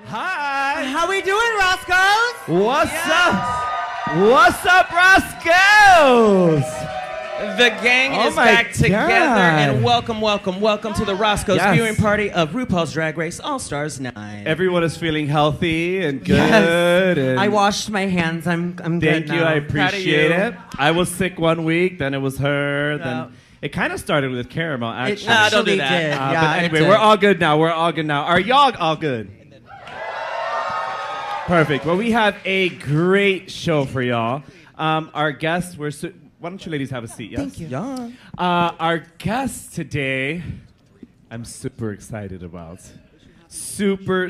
Hi. How we doing, Roscoes? What's up? What's up, Roscoes? The gang is back together, and welcome to the Roscoe's viewing party of RuPaul's Drag Race All-Stars 9. Everyone is feeling healthy and good. Yes. And I washed my hands. I'm good thank now. you. I appreciate you. it. I was sick 1 week, then it was her, then it kind of started with Caramel, actually. Don't do that. Did. But anyway, we're all good now. Are y'all all good? Perfect. Well, we have a great show for y'all. Our guests were... Why don't you ladies have a seat? Yes? Thank you. Yeah. Our guest today, I'm super excited about. Super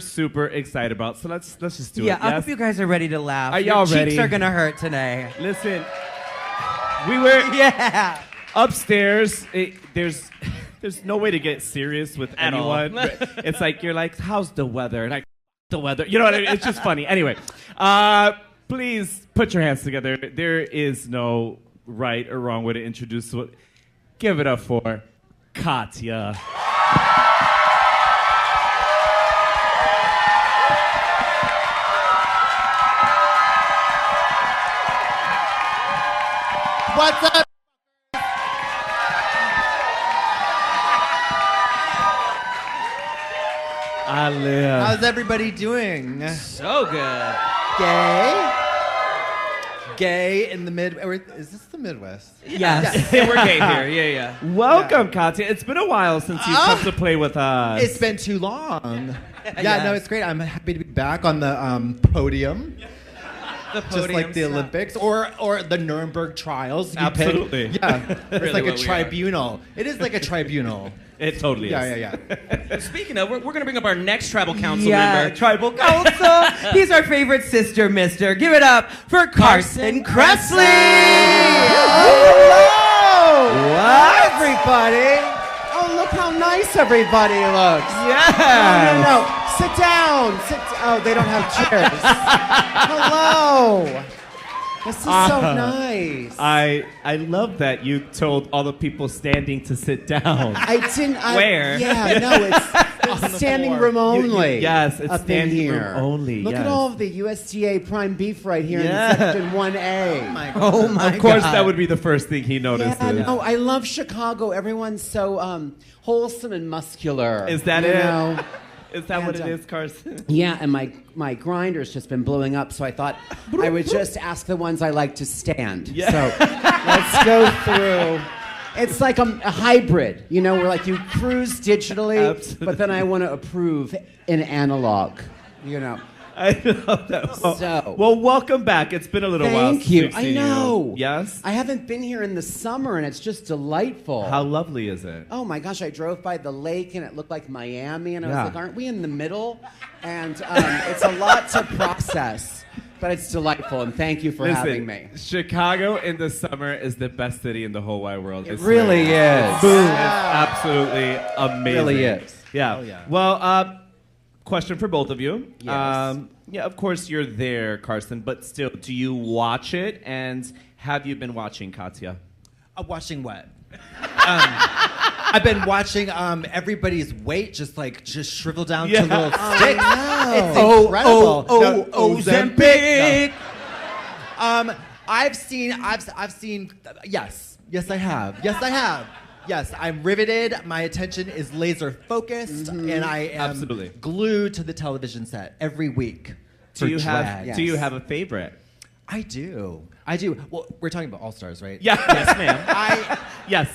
excited about. So let's just do it. I hope you guys are ready to laugh. Are y'all Your ready? cheeks are gonna hurt today. Listen, we were upstairs. There's no way to get serious with At all. anyone. It's like you're like, how's the weather? And the weather. You know what I mean? It's just funny. Anyway, please put your hands together. There is no right or wrong way to introduce it. Give it up for Katya. What's up? I live. How's everybody doing? So good. Gay in the Is this the Midwest? Yes. Yeah, we're gay here. Yeah. Welcome, Katya. It's been a while since you've come to play with us. It's been too long. Yes. No, it's great. I'm happy to be back on the podium. The Just like the Olympics or the Nuremberg trials. You Absolutely. pick- yeah. It's Really like a what we are. tribunal. It is like a tribunal. It totally is. Yeah. Speaking of, we're going to bring up our next tribal council Yeah, member. tribal council. He's our favorite sister, mister. Give it up for Carson Kressley. Hello! What? Everybody! Oh, look how nice everybody looks. Yeah. No. Sit down. Oh, they don't have chairs. Hello. This is so nice. I love that you told all the people standing to sit down. I didn't. Where? Yeah, no, it's standing room only. Yes, it's up in standing here. room only. Look yes. at all of the USDA prime beef right here Yeah. in section 1A. Oh my Of course, God. that would be the first thing he noticed. Yeah, no, I love Chicago. Everyone's so wholesome and muscular. Is that you it? know? Is that what it And, is, Carson? Yeah, and my grinder's just been blowing up, so I thought I would just ask the ones I like to stand. Yeah. So let's go through. It's like a hybrid, you know, where like you cruise digitally, Absolutely. but then I want to approve in analog, you know. I love that. Well, welcome back. It's been a little while Thank since you. we've I seen know. you. Yes? I haven't been here in the summer, and it's just delightful. How lovely is it? Oh my gosh, I drove by the lake and it looked like Miami, and I was Yeah. like, aren't we in the middle? And it's a lot to process, but it's delightful, and thank you for having me. Chicago in the summer is the best city in the whole wide world. It really is. Boom. It's absolutely amazing. Really is. Yeah. Oh, yeah. Well, question for both of you. Yes. Yeah, of course you're there, Carson, but still, do you watch it? And have you been watching, Katya? Watching what? I've been watching everybody's weight just shrivel down to little sticks. It's incredible. Ozempic. No. I've seen. Yes, I have. Yes, I'm riveted. My attention is laser focused, and I am Absolutely. glued to the television set every week. Do you drag. have? Do you have a favorite? I do. Well, we're talking about All Stars, right? Yeah. Yes, ma'am. Yes.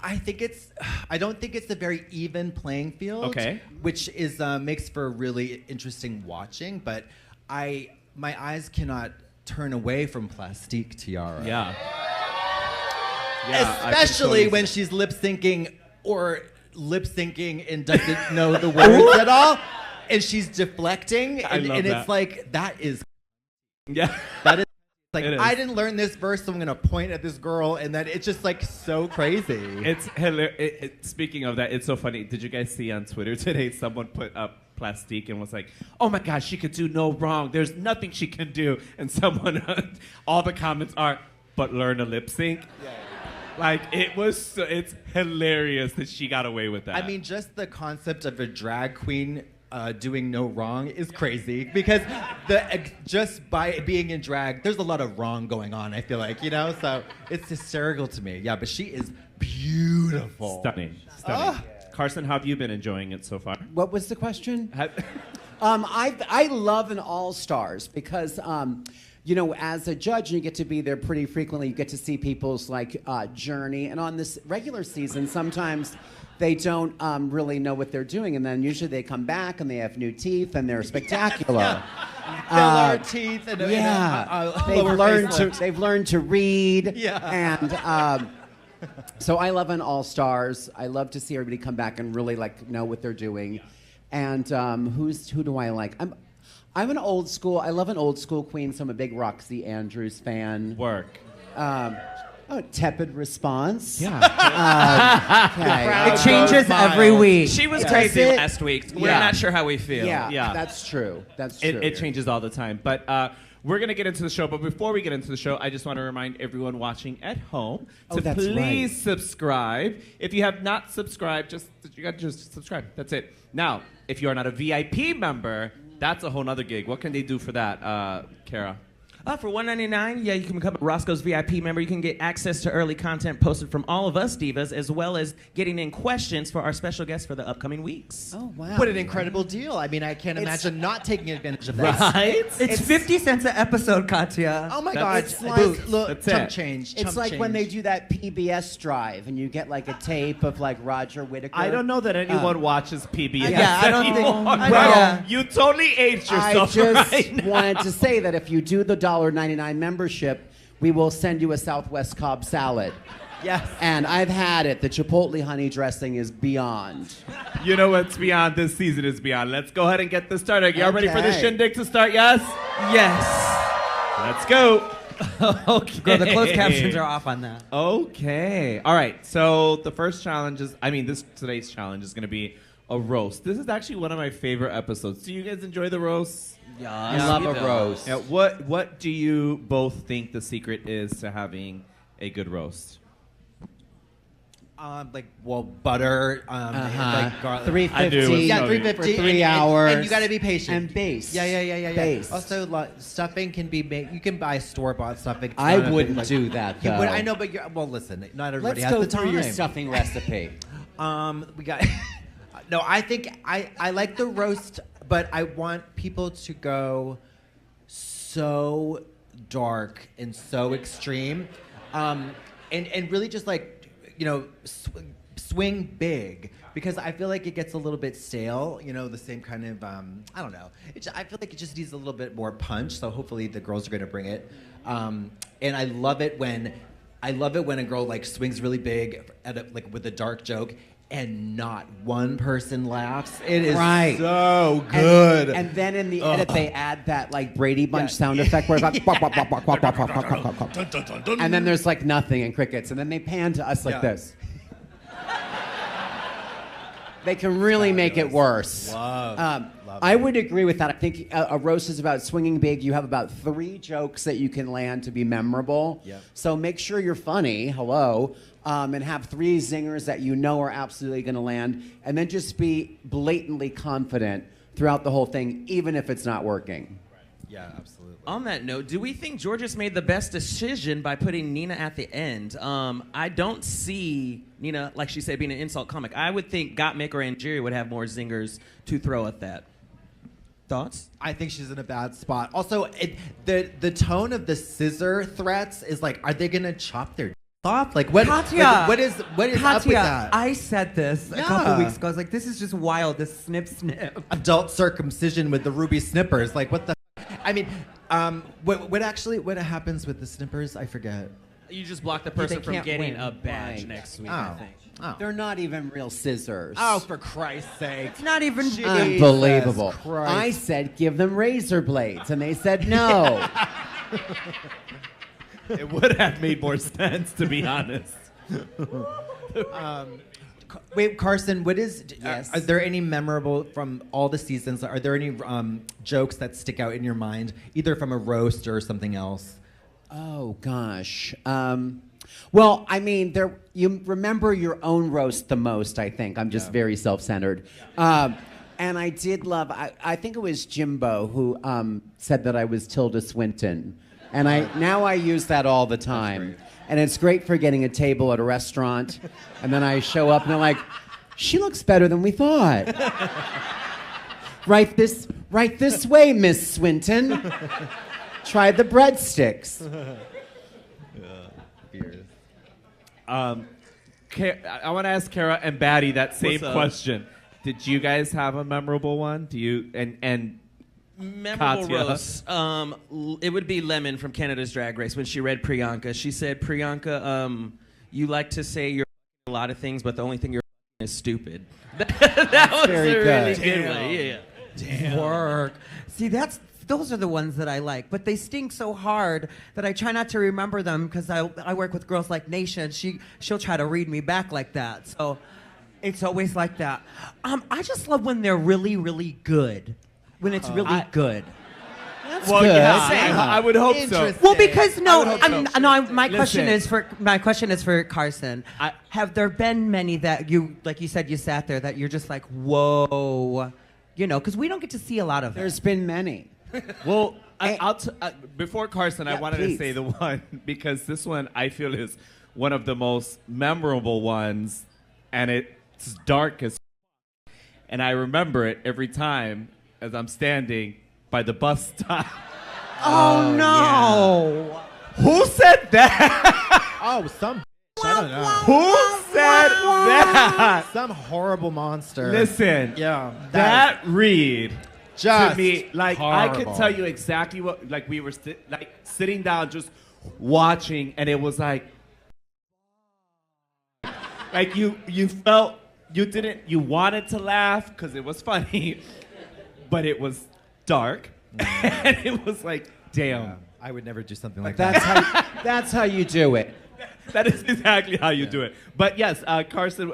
I think it's. I don't think it's a very even playing field. Okay. Which is makes for really interesting watching, but my eyes cannot turn away from Plastique Tiara. Yeah. Especially when she's lip syncing and doesn't know the words at all, and she's deflecting, I love and that. it's like that is. Yeah. That is. Like, It is. I didn't learn this verse, so I'm going to point at this girl, and then it's just, like, so crazy. It's hilarious. Speaking of that, it's so funny. Did you guys see on Twitter today, someone put up Plastique and was like, oh my gosh, she could do no wrong. There's nothing she can do. And someone, all the comments are, but learn a lip sync. Yeah. Like, it's hilarious that she got away with that. I mean, just the concept of a drag queen doing no wrong is crazy because just by being in drag, there's a lot of wrong going on. I feel like, you know, so it's hysterical to me. Yeah, but she is beautiful, stunning. Carson, how have you been enjoying it so far? What was the question? I love an all-stars because, you know, as a judge, you get to be there pretty frequently. You get to see people's like journey, and on this regular season, sometimes they don't really know what they're doing, and then usually they come back and they have new teeth and they're spectacular. Filler teeth and they've learned to read. Yeah. And so I love an all-stars. I love to see everybody come back and really like know what they're doing. And who do I like? I'm an old school. I love an old school queen, so I'm a big Roxy Andrews fan. Work. Tepid response. Yeah. Okay. It changes every week. She was crazy last week. We're not sure how we feel. Yeah, that's true. That's true. It changes all the time. But we're going to get into the show. But before we get into the show, I just want to remind everyone watching at home to please subscribe. If you have not subscribed, you got to just subscribe. That's it. Now, if you are not a VIP member, that's a whole nother gig. What can they do for that, Kara? For $1.99, you can become a Roscoe's VIP member. You can get access to early content posted from all of us divas, as well as getting in questions for our special guests for the upcoming weeks. Oh, wow. What an incredible deal. I mean, I can't imagine not taking advantage of that. Right? It's 50 cents an episode, Katya. Oh my God. It's like, Look, chump change. It's like when they do that PBS drive and you get like a tape of like Roger Whittaker. I don't know that anyone watches PBS Yeah, I don't think. anymore. Well, You totally aged yourself I just right now. wanted to say that if you do the $1.99 membership, we will send you a Southwest Cobb salad. Yes. And I've had it. The Chipotle honey dressing is beyond. You know what's beyond this season is beyond. Let's go ahead and get this started. Y'all ready for the Okay. shindig to start? Yes? Yes. Let's go. Okay. Girl, the closed captions are off on that. Okay. All right. So the first challenge is, today's challenge is going to be a roast. This is actually one of my favorite episodes. Do you guys enjoy the roast? I love a roast. Yeah, what do you both think the secret is to having a good roast? Butter, like garlic. 350. I do. Yeah, No, 350 for 3 hours. And you got to be patient. And base. Yeah. Base. Also, stuffing can be made. You can buy store-bought stuffing. It's I not a wouldn't thing, do that, You though. would, I know, but listen. Not everybody Let's has go the through time. your stuffing recipe. We got. No, I think I like the roast, but I want people to go so dark and so extreme, and really just like, you know, swing big, because I feel like it gets a little bit stale. You know, the same kind of I don't know. I feel like it just needs a little bit more punch. So hopefully the girls are going to bring it. And I love it when a girl like swings really big like with a dark joke, and not one person laughs. It is so good. And then in the edit, they add that like Brady Bunch sound effect where it's like, and then there's like nothing and crickets, and then they pan to us like this. They can really make it worse. Love I would agree with that. I think a roast is about swinging big. You have about 3 jokes that you can land to be memorable. Yep. So make sure you're funny. Hello. And have 3 zingers that you know are absolutely going to land, and then just be blatantly confident throughout the whole thing, even if it's not working. Yeah, absolutely. On that note, do we think Georges made the best decision by putting Nina at the end? I don't see Nina, like she said, being an insult comic. I would think Gottmik or Angeria would have more zingers to throw at that. Thoughts? I think she's in a bad spot. Also, the tone of the scissor threats is like, are they gonna chop their off? Like what? Katya, like, what is Katya, up with that? I said this a couple weeks ago. I was like, this is just wild. This snip. Adult circumcision with the ruby snippers. Like what the? I mean, what happens with the snippers? I forget. You just block the person from can't getting win. a badge Right. next week, I think. Oh. They're not even real scissors. Oh, for Christ's sake! It's not even. Unbelievable. Christ. I said give them razor blades, and they said no. It would have made more sense, to be honest. Wait, Carson, what is? Yes. Are there any memorable from all the seasons? Are there any jokes that stick out in your mind, either from a roast or something else? Oh gosh. Well, I mean, you remember your own roast the most. I think I'm just very self-centered, And I did love, I think it was Jimbo who said that I was Tilda Swinton. And now I use that all the time. And it's great for getting a table at a restaurant. And then I show up and they're like, she looks better than we thought. Right this way, Miss Swinton. Try the breadsticks. I want to ask Kara and Batty that same What's up? question. Did you guys have a memorable one? Do you and Memorable Katya? roast. It would be Lemon from Canada's Drag Race when she read Priyanka. She said, Priyanka, you like to say you're a lot of things, but the only thing you're is stupid. that was very a really good. good one. Yeah. Damn. Work. See, those are the ones that I like, but they sting so hard that I try not to remember them because I work with girls like Naysha, and she'll try to read me back like that. So it's always like that. I just love when they're really, really good. When it's really good. Well, good. yeah, I would hope so. Interesting. Well, because I would hope so. my question Listen. is for Carson. Have there been many that you, like you said, you sat there that you're just like, whoa, because we don't get to see a lot of them. There's been many. Well, before Carson, I Yeah, wanted please. to say the one because this one I feel is one of the most memorable ones, and it's dark as. And I remember it every time as I'm standing by the bus stop. Oh no! Who said that? Oh, some I don't know. Who said that? Some horrible monster. Listen, Yeah. that read just to me, like I could horrible. tell you exactly what, like we were sitting down just watching, and it was like you felt you wanted to laugh because it was funny, but it was dark, and it was like, damn. Yeah, I would never do something like That's that. that's how you do it. That is exactly how you do it. But yes, Carson,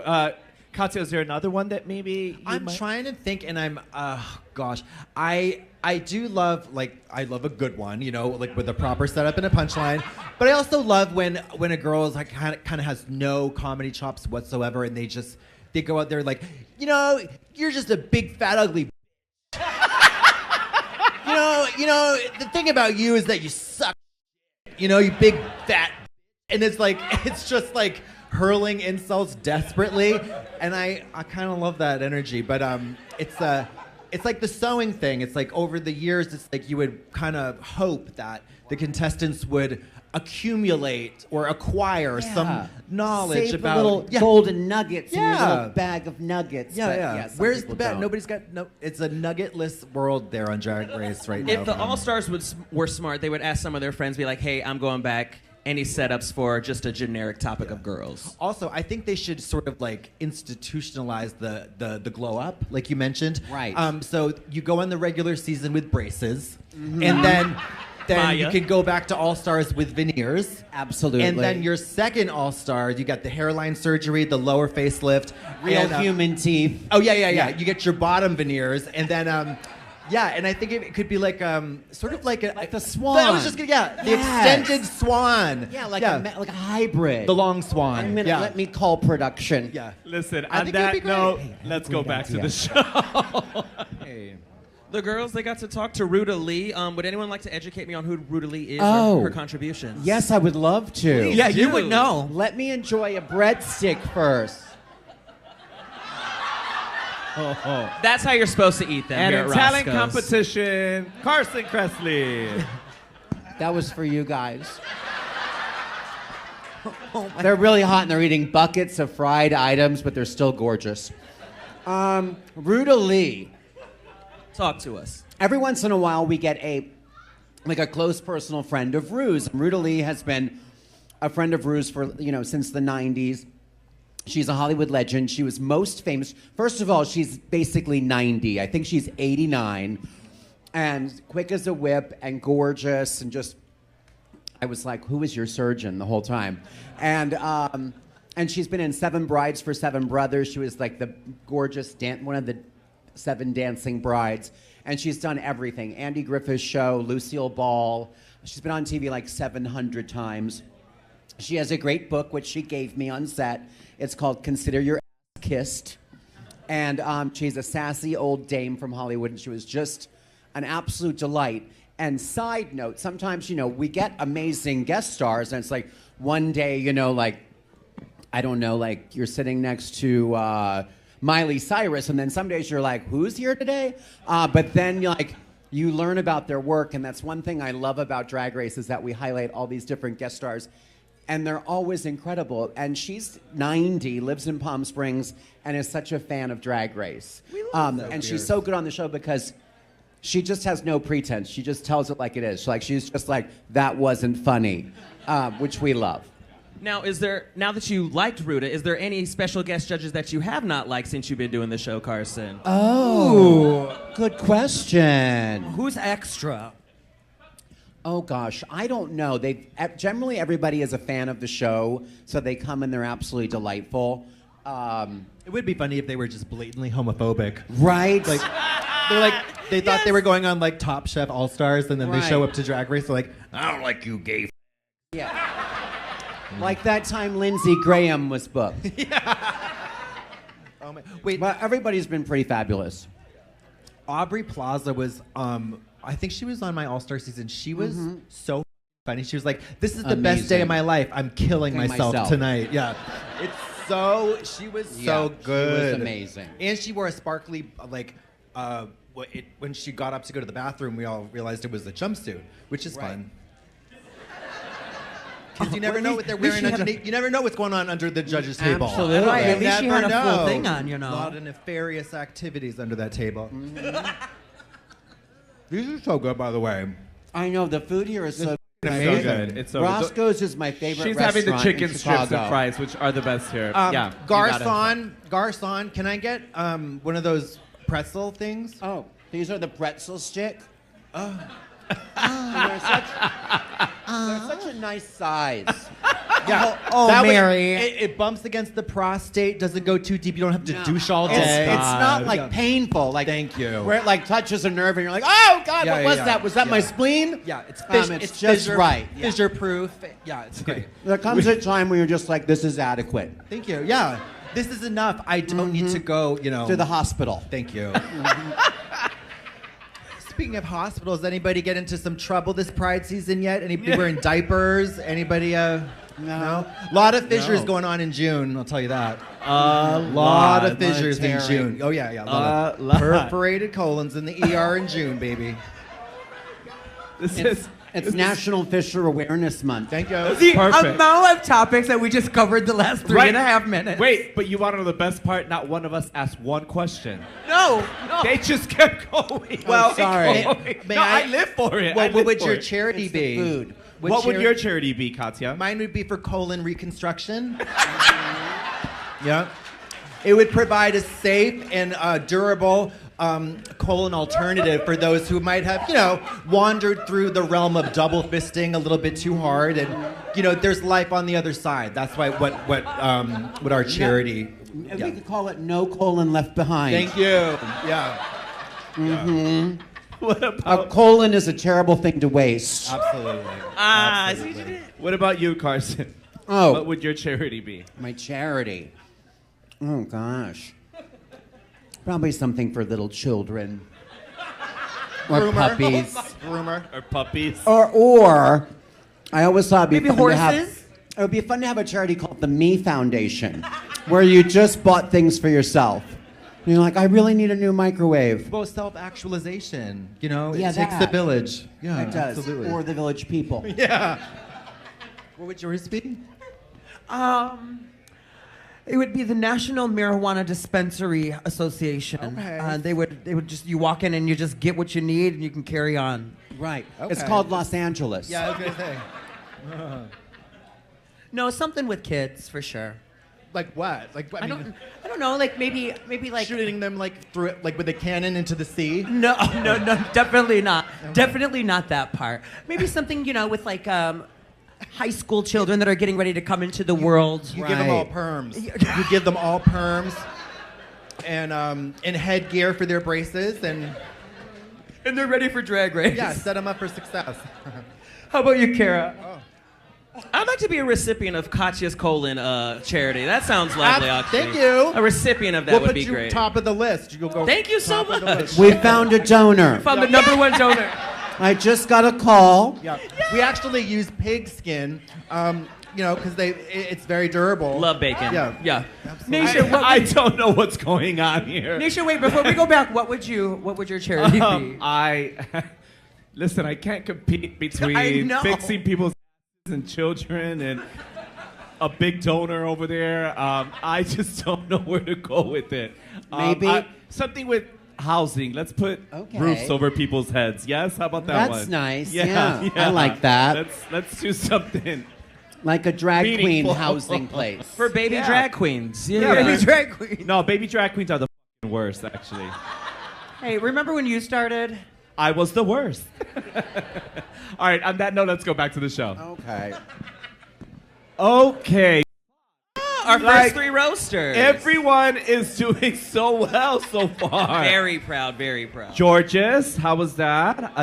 Katya, is there another one that maybe you I'm might- trying to think, and I'm, gosh, I do love, I love a good one, like with a proper setup and a punchline. But I also love when a girl is like kind of has no comedy chops whatsoever, and they go out there like, you're just a big fat ugly. The thing about you is that you suck. You big fat. And it's just like hurling insults desperately, and I kind of love that energy. But it's like the sewing thing. It's like over the years, it's like you would kind of hope that the contestants would accumulate or acquire some knowledge Save about the little golden nuggets in your Yeah. little bag of nuggets. Yeah, but yeah. some Where's people the bet? don't. Nobody's got no. It's a nuggetless world there on Drag Race right now. If the All Stars were smart, they would ask some of their friends, be like, "Hey, I'm going back. Any setups for just a generic topic of girls?" Also, I think they should sort of institutionalize the glow up, like you mentioned. Right. So you go on the regular season with braces, and then Maya. you can go back to All Stars with veneers. Absolutely. And then your second All Star, you got the hairline surgery, the lower facelift, real and, human teeth. Oh yeah. You get your bottom veneers, and then yeah, and I think it could be sort of like the swan. I was just gonna, the Yes. extended swan. Yeah, like a hybrid. the long swan. I'm gonna yeah. let me call production. Yeah. Listen, I on think it'd be that great. note, Hey, let's go back to Katya. the show. Hey. The girls, they got to talk to Ruda Lee. Would anyone like to educate me on who Ruda Lee is Oh. or her contributions? Yes, I would love to. Yeah, you do. would know. Let me enjoy a breadstick first. That's how you're supposed to eat them. And here in at talent Roscoe's. competition, Carson Kressley. That was for you guys. They're really hot and they're eating buckets of fried items, but they're still gorgeous. Ruda Lee. Talk to us. Every once in a while, we get a close personal friend of Ru's. Ruda Lee has been a friend of Ru's for since the 90s. She's a Hollywood legend. She was most famous. First of all, she's basically 90. I think she's 89, and quick as a whip and gorgeous and just. I was like, "Who is your surgeon?" the whole time, and she's been in 7 Brides for 7 Brothers. She was like the gorgeous one of the 7 dancing brides. And she's done everything. Andy Griffith's show, Lucille Ball. She's been on TV like 700 times. She has a great book, which she gave me on set. It's called Consider Your Ass Kissed. And she's a sassy old dame from Hollywood, and she was just an absolute delight. And side note, sometimes, we get amazing guest stars, and it's like one day, like, I don't know, like you're sitting next to Miley Cyrus, and then some days you're like, who's here today? But then you learn about their work, and that's one thing I love about Drag Race is that we highlight all these different guest stars, and they're always incredible. And she's 90, lives in Palm Springs, and is such a fan of Drag Race. And she's so good on the show because she just has no pretense. She just tells it like it is. She's just like, that wasn't funny, which we love. Now, now that you liked Ruda, is there any special guest judges that you have not liked since you've been doing the show, Carson? Oh, good question. Who's extra? Oh gosh, I don't know. Generally everybody is a fan of the show, so they come and they're absolutely delightful. It would be funny if they were just blatantly homophobic. Right? They thought they were going on Top Chef All Stars, and then they show up to Drag Race. They're like, I don't like you, gay. Yeah. Like that time Lindsey Graham was booked. Oh my. Wait, But everybody's been pretty fabulous. Aubrey Plaza was, I think she was on my All-Star season. She was so funny. She was like, this is the best day of my life. I'm killing myself tonight. Yeah. She was so good. She was amazing. And she wore a sparkly, when she got up to go to the bathroom, we all realized it was a jumpsuit, which is fun. Because you never know what they're wearing underneath. You never know what's going on under the judge's table. Absolutely. Right. At least she had a full thing on, A lot of nefarious activities under that table. These are so good, by the way. I know, the food here is so It's so good. It's so good. Roscoe's is my favorite She's restaurant having the chicken in strips Chicago. and fries, which are the best here. Yeah. Garcon, can I get one of those pretzel things? Oh, these are the pretzel stick. And they're such a nice size. Yeah. Oh, That way, Mary. it bumps against the prostate. Doesn't go too deep. You don't have to douche all day. It's not painful. Thank you. Where it touches a nerve and you're like, oh God, what was that? Was that my spleen? Yeah, it's It's just right. Yeah. Fissure proof. Yeah, it's great. There comes a time where you're just like, this is adequate. Thank you. Yeah, this is enough. I don't need to go. To the hospital. Thank you. Speaking of hospitals, anybody get into some trouble this Pride season yet? Anybody wearing diapers? Anybody? No. A lot of fissures going on in June. I'll tell you that. A lot of fissures in June. Oh yeah. A lot. Perforated colons in the ER in June, baby. It's National Fissure Awareness Month. Thank you. The Perfect. amount of topics that we just covered the last 3.5 minutes. Wait, but you want to know the best part? Not one of us asked one question. No. They just kept going. Well, sorry. I live for it. What would your charity be? Food. What would your charity be, Katya? Mine would be for colon reconstruction. Yeah. It would provide a safe and durable colon alternative for those who might have, wandered through the realm of double fisting a little bit too hard, and there's life on the other side. That's why what our charity. And we could call it No Colon Left Behind. Thank you. Yeah. Mm-hmm. What about A colon is a terrible thing to waste. Absolutely. Absolutely. What about you, Carson? Oh. What would your charity be? My charity. Oh gosh. Probably something for little children. Or puppies. Rumor. Or puppies? Or I always thought it'd be Maybe fun to have. horses? It would be fun to have a charity called the Me Foundation, where you just bought things for yourself. And you're like, I really need a new microwave. Well, self-actualization. It Yeah, takes that. the village. Yeah, It does. absolutely. Or the village people. Yeah. What would yours be? It would be the National Marijuana Dispensary Association. Okay. They would just, you walk in and you just get what you need and you can carry on. Right. Okay. It's called Los Angeles. Yeah, I was gonna say. No, something with kids for sure. Like what? Like I don't know. Like maybe like shooting them through it, with a cannon into the sea. no, definitely not. Definitely not that part. Maybe something high school children that are getting ready to come into the world. You give them all perms. You give them all perms, and headgear for their braces, and And they're ready for Drag Race. yeah, set them up for success. How about you, Kara? I'd like to be a recipient of Katya's colon charity. That sounds lovely, actually. Thank you. A recipient of that We'll would put be you great. top of the list. You'll go. Thank you so top of the much. list. We found a donor. Found the number one donor. I just got a call. Yeah. We actually use pig skin, because it's very durable. Love bacon. Yeah. Naysha, what I don't know what's going on here. Naysha, wait, before we go back, what would your charity be? Listen, I can't compete I between know. fixing people's and children and a big donor over there. I just don't know where to go with it. Maybe- something with housing. Let's put Okay. roofs over people's heads. Yes, how about that one? That's nice. Yeah, I like that. Let's do something. Like a drag queen Meaningful. housing place. For baby Yeah. drag queens. Yeah, Baby man. drag queen. No, baby drag queens are the f***ing worst, actually. Hey, remember when you started? I was the worst. All right, on that note, let's go back to the show. Okay. Okay. Our Like, first 3 roasters. Everyone is doing so well so far. Very proud, very proud. Georges, how was that?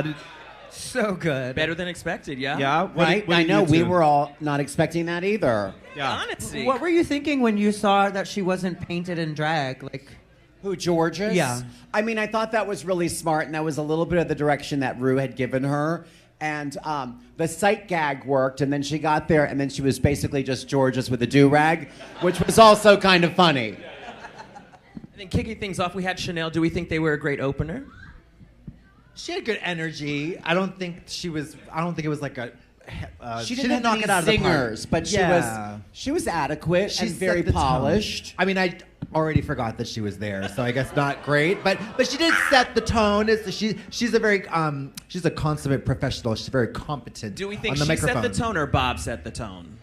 So good. Better than expected, yeah? Yeah, Right? I know we were all not expecting that either. Yeah. Honestly. What were you thinking when you saw that she wasn't painted in drag? Like, Who, Georges? Yeah. I mean, I thought that was really smart, and that was a little bit of the direction that Rue had given her. And the sight gag worked, and then she got there, and then she was basically just Georges with a do-rag, which was also kind of funny. And then kicking things off, we had Chanel. Do we think they were a great opener? She had good energy. I don't think it was like a. She didn't knock it out of the park, but she was adequate She and set very the tone. polished. I mean, I already forgot that she was there, so I guess not great, but she did set the tone. She's a very she's a consummate professional. She's very competent. Do we think on the she microphone. set the tone or Bob set the tone?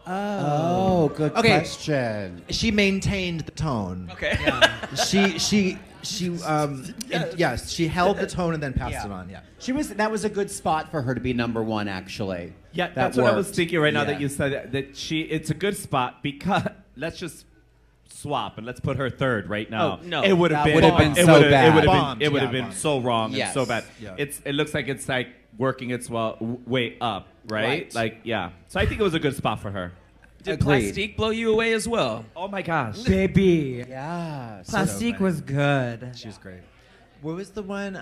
Oh, good Okay. question. She maintained the tone. Okay. Yes, she held the tone and then passed it on. Yeah. That was a good spot for her to be number one, actually. Yeah, That that's what I was worked. thinking right now Yeah. that you said that it's a good spot because let's just swap and let's put her third right now. Oh, no. It would have That been would've been it so would've- bad. It would have Bombed, been, it would have yeah, been bombed. so wrong Yes. and so bad. Yeah. It looks like it's like working its way up, right? Right. Like yeah. So I think it was a good spot for her. Did Agreed. Plastique blow you away as well? Oh my gosh. baby. Yeah. Plastique was good. She was great. What was the one?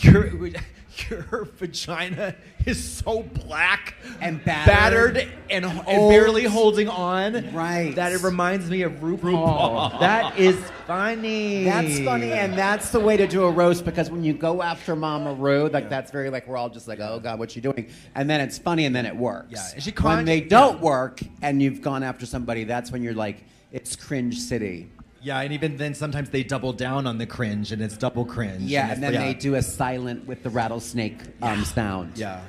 Your vagina is so black And battered and barely holding on. Right. That it reminds me of RuPaul. That is funny. That's funny, and that's the way to do a roast because when you go after Mama Rue, like that's very like we're all just like, oh God, what's she doing? And then it's funny, and then it works. Yeah, and she when they don't work, and you've gone after somebody, that's when you're like, it's cringe city. Yeah, and even then sometimes they double down on the cringe and it's double cringe. Yeah, it's- and then they do a silent with the rattlesnake sound. Yeah.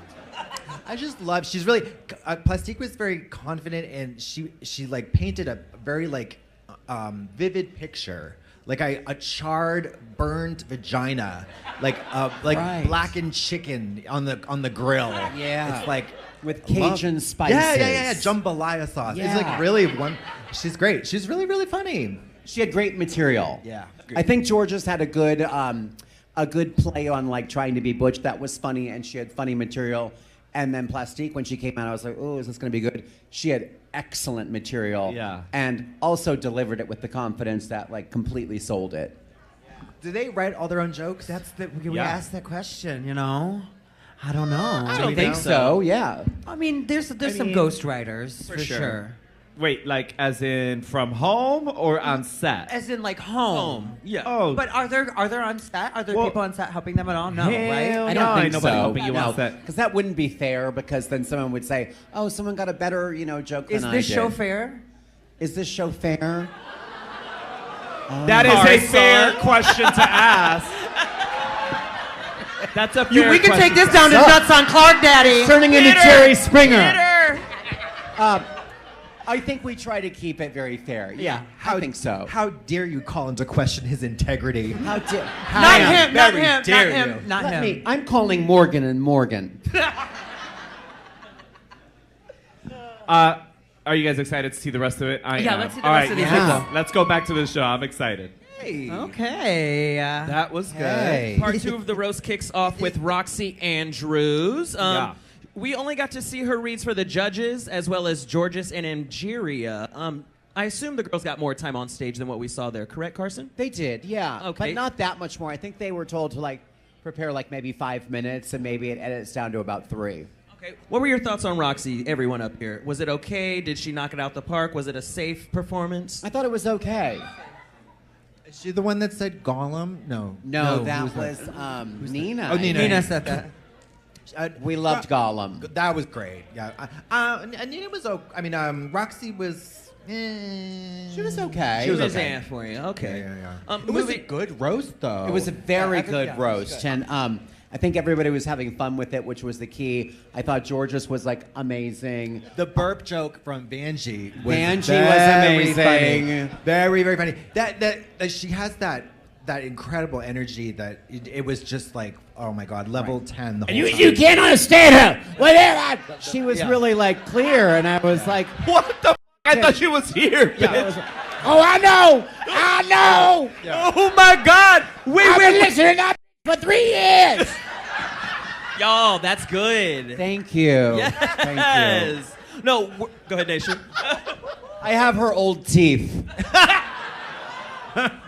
I just love. She's really. Plastique was very confident, and she like painted a very like vivid picture, like a charred, burned vagina, like Right. blackened chicken on the grill. Yeah. it's like With Cajun spices. Yeah. Jambalaya sauce. It's Yeah. like really one. She's great. She's really really funny. She had great material. Yeah. I think Georges had a good play on like trying to be butch. That was funny, and she had funny material. And then Plastique, when she came out, I was like, oh, is this going to be good? She had excellent material. Yeah. And also delivered it with the confidence that like completely sold it. Do they write all their own jokes? We asked that question, you know? I don't know. I don't I think think so. so. Yeah. I mean, there's some mean, ghostwriters for sure. sure. Wait, like as in from home or on set? As in like home. Yeah. Oh, But are there on set? Are there Well, people on set helping them at all? No, hell right? I no, don't think ain't nobody so. helping you on set. Because that wouldn't be fair. Because then someone would say, "Oh, someone got a better, joke Is than I this did." show fair? Is this show fair? that is a Carson. fair question to ask. That's a fair We can take question this down to So- nuts on Clark, Daddy. Turning into Jerry Springer. Hitter! I think we try to keep it very fair. Yeah. I think so. How dare you call into question his integrity? How dare? Not him, not very him, not dare him, you. not him. I'm calling Morgan and Morgan. Are you guys excited to see the rest of it? I Yeah, am. let's see the All rest right, of these let's go back to the show. I'm excited. Okay. That was good. Hey. Part 2 of the roast kicks off with Roxy Andrews. Yeah. We only got to see her reads for the judges as well as Georges and Angeria. I assume the girls got more time on stage than what we saw there, correct, Carson? They did, yeah. Okay. But not that much more. I think they were told to like prepare like maybe 5 minutes, and maybe it edits down to about 3. Okay. What were your thoughts on Roxy, everyone up here? Was it okay? Did she knock it out the park? Was it a safe performance? I thought it was okay. Is she the one that said Gollum? No. No, that who was Nina. Oh, Nina. Nina said that. We loved Gollum. That was great. Yeah. Nina was okay. I mean, Roxy was. She was okay. She was okay. for you. Okay. Yeah. It was a good roast, though. It was a very I think- good yeah, roast, and I think everybody was having fun with it, which was the key. I thought Georges was like amazing. The burp joke from Vanjie was Vanjie very was amazing. funny. Very, very funny. That she has that incredible energy that it was just like, oh my God, level 10 the whole time. You can't understand her. Whatever. She was really like clear, and I was like, What the f? I thought she was here. yeah, oh, I know. Yeah. Oh my God. I've been listening to that for 3 years. Y'all, that's good. Thank you. Yes. Thank you. No, go ahead, Naysha. I have her old teeth.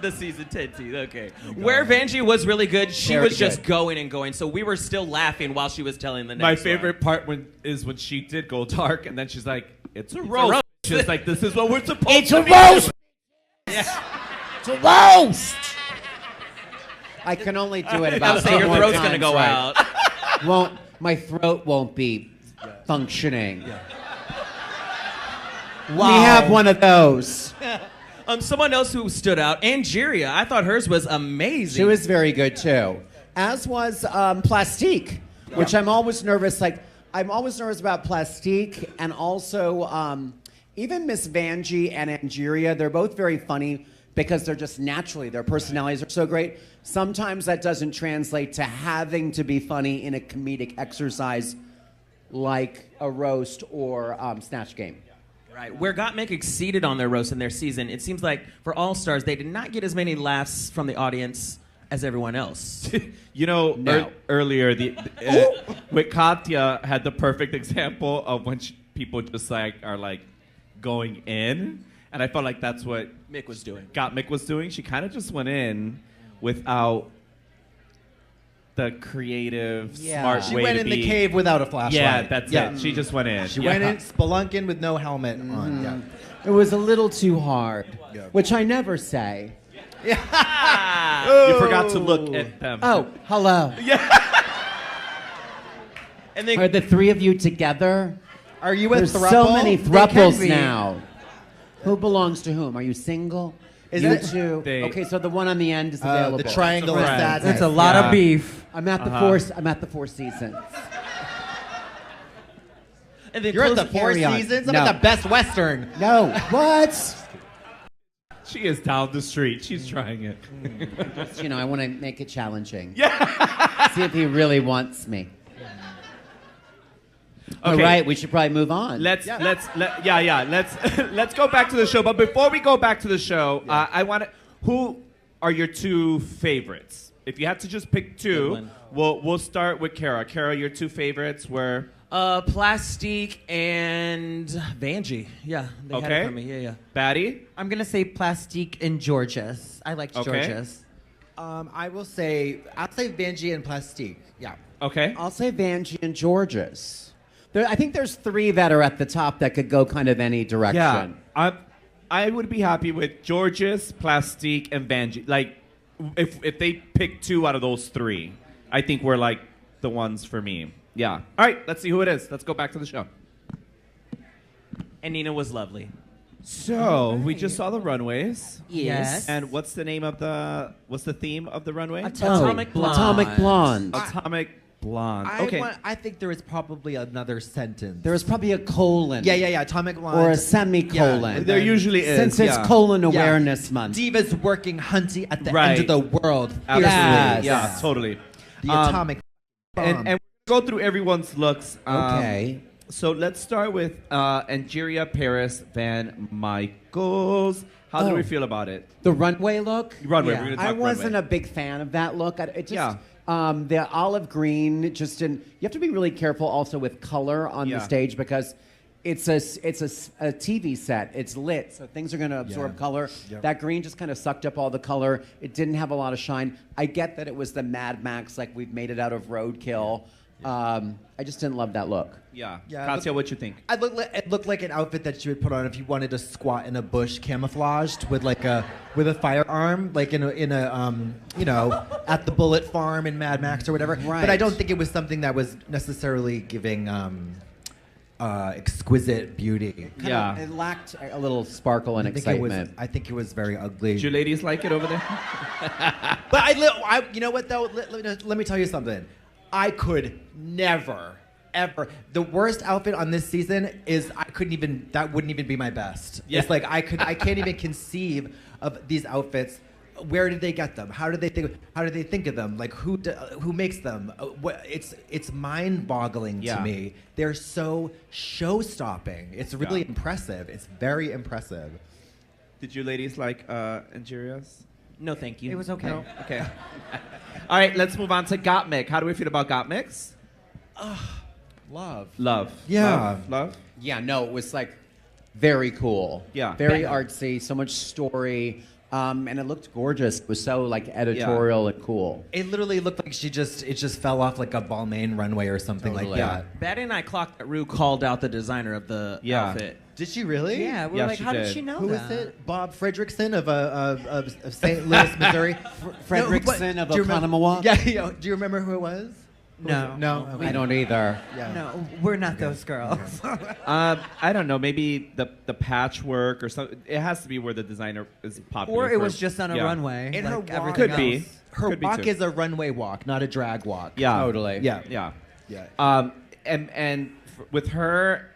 The season 10 teeth, okay. Where Vanjie was really good, she Very was just good. going and going, so we were still laughing while she was telling the next My one. favorite part is when she did go dark, and then she's like, "It's a roast." She's like, "This is what we're supposed It's to a be roast. doing." It's a roast. I can only do it I'll about say 10 your more throat's times gonna go right. out. My throat won't be functioning. Wow. We have one of those. Someone else who stood out, Angeria. I thought hers was amazing. She was very good too. As was Plastique, which I'm always nervous. I'm always nervous about Plastique, and also even Miss Vanjie and Angeria. They're both very funny because they're just naturally, their personalities are so great. Sometimes that doesn't translate to having to be funny in a comedic exercise like a roast or Snatch Game. Right. Where Gottmik exceeded on their roast in their season, it seems like for All Stars, they did not get as many laughs from the audience as everyone else. You know, No. earlier with Katya had the perfect example of when people just like are like going in, and I felt like that's what Mick was doing. Gottmik was doing. She kind of just went in without the creative, Yeah. smart She way went to in be. the cave without a flashlight. Yeah, that's it. She just went in. She Yeah. went in spelunking with no helmet on. Yeah. It was a little too hard, Yeah. which I never say. You forgot to look at them. Oh, hello. And then Are the 3 of you together? Are you a There's throuple? so many They thruples can be. now. Who belongs to whom? Are you single? Is you it- two? They- Okay, so the one on the end is available. The triangle is Right. that. That's a lot Yeah. of beef. I'm at the Four Seasons. and then You're at close- the Four Carry on. Seasons? I'm No. at the Best Western. No, what? She is down the street. She's trying it. You know, I want to make it challenging. Yeah. See if he really wants me. All Okay. right, we should probably move on. Let's let's go back to the show. But before we go back to the show, I want to. Who are your 2 favorites? If you had to just pick 2, we'll start with Kara. Kara, your 2 favorites were. Plastique and Vanjie. Yeah, they had Okay. it for me. Yeah. Batty. I'm gonna say Plastique and Georges. I liked Okay. Georges. I'll say Vanjie and Plastique. Yeah. Okay. I'll say Vanjie and Georges. I think there's 3 that are at the top that could go kind of any direction. Yeah. I would be happy with Georges, Plastique, and Vanjie. Like, if they pick 2 out of those 3, I think we're like the ones for me. Yeah. All right. Let's see who it is. Let's go back to the show. And Nina was lovely. So we just saw the runways. Yes. And what's the theme of the runway? Atomic Blonde. Atomic Blonde. Atomic Blonde. Okay. I think there is probably another sentence. There was probably a colon. Yeah. Atomic Blonde. Or a semicolon. Yeah, and There then- usually is. Since it's yeah. colon Yeah. awareness month. Divas working hunty at the Right. end of the world. Absolutely. Yes. Yeah, totally. The atomic bomb. And we'll go through everyone's looks. Okay. So let's start with Angeria Paris Van Michaels. How do Oh. we feel about it? The runway look? Runway. Yeah. We're gonna talk I wasn't runway. a big fan of that look. It just Yeah. The olive green just didn't. You have to be really careful also with color on the stage because it's a TV set. It's lit, so things are going to absorb color. Yep. That green just kind of sucked up all the color. It didn't have a lot of shine. I get that it was the Mad Max, like we've made it out of roadkill. I just didn't love that look. Yeah. Yeah, Katya, what you think? It looked like an outfit that you would put on if you wanted to squat in a bush, camouflaged with a firearm, like in a at the Bullet Farm in Mad Max or whatever. Right. But I don't think it was something that was necessarily giving exquisite beauty. It lacked a little sparkle and excitement. I think it was very ugly. Do you ladies like it over there? But you know what though? Let me tell you something. I could never, ever. The worst outfit on this season is that wouldn't even be my best. Yeah. It's like I can't even conceive of these outfits. Where did they get them? How did they think of them? Like who makes them? It's mind-boggling to me. They're so show-stopping. It's really impressive. It's very impressive. Did you ladies like Angeria's? No, thank you. It was okay. No? Okay. All right, let's move on to Gottmik. How do we feel about Gottmik? Love. Love. Yeah. Love. Yeah, no, it was like very cool. Yeah. Very artsy, so much story. And it looked gorgeous. It was so like editorial and cool. It literally looked like it just fell off like a Balmain runway or something like that. Batty and I clocked that Rue called out the designer of the outfit. Did she really? Yeah, we were Yeah, like, she how did did. she know Who that? is it? Bob Fredrickson of St. Louis, Missouri. Fredrickson of Do you remember- Oconomowoc? Yeah. Do you remember who it was? No. No. I don't either. Yeah. No, we're not those girls. I don't know. Maybe the patchwork or something. It has to be where the designer is popular. Or it was just on a Yeah. runway. And like her walk- everything Could else. be. Her Could be walk too. is a runway walk, not a drag walk. Yeah. Totally. Yeah. Yeah. Yeah. With her,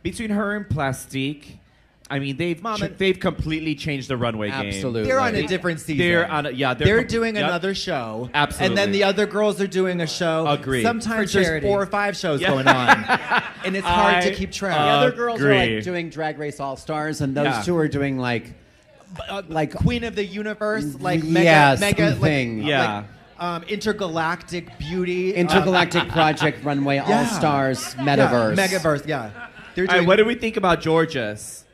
between her and Plastique, I mean they've completely changed the runway game. Absolutely. They're on a different season. They're doing yep. another show. Absolutely. And then the other girls are doing a show. Agreed. Sometimes For there's charity. 4 or 5 shows going on. And it's hard to keep track. The other girls are Agree. like doing Drag Race All Stars, and those Yeah. two are doing like Queen of the Universe, like Yes, mega something. Yeah. intergalactic beauty. Intergalactic Project Runway All Stars Metaverse. Yeah, Megaverse, yeah. They're All right, doing what do we think about Georgia's?